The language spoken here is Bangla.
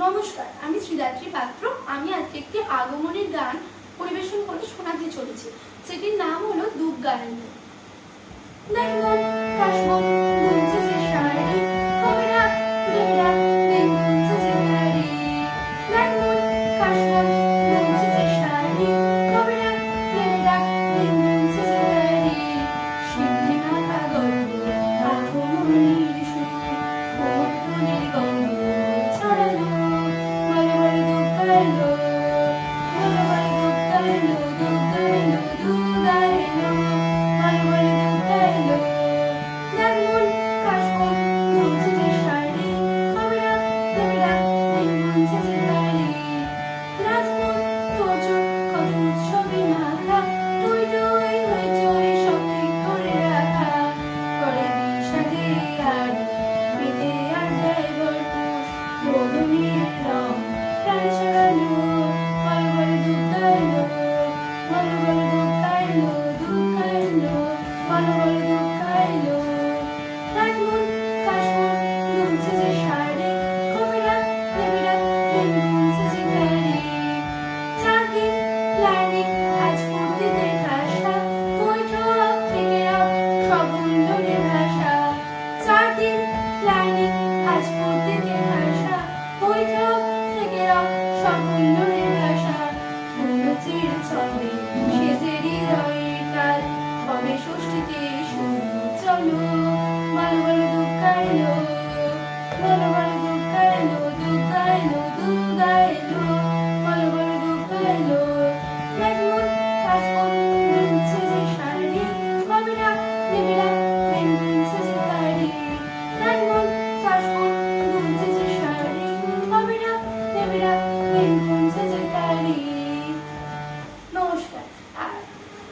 নমস্কার, আমি শ্রীদাত্রী পাত্র। আমি আজকে একটি আগমনের গান পরিবেশন করে শোনাতে চলেছি, সেটির নাম হলো দুব গানের মন। দেখমন কাশমন গুনছে যে শাড়ি, কবিরা দেবীরা দিন গুনছে যে নারী। দেখমন কাশমন গুনছে যে শাড়ি, কবিরা দেবীরা দিন গুনছে যে নারী। সিন্ধি মাখা গল্প আগমনীর সুর, কোমলমণির গন্ধ ছড়ালো। বলে বলে দুব গাইলো, বলে বলে দুব গাইলো, দুব গাইলো, দুব গাইলো। বলে বলে দুব গাইলো। দেখমন কাশমন গুনছে যে শাড়ি, কবিরা দেবীরা দিন গুনছে যে নারী। রাজমন তোরজোর কত উৎসবে মাখা, টই টই হইচই সব ঠিক করে রাখা। করে বিষাদে আড়ি, মেতে আড্ডায় ভরপুর, বদনে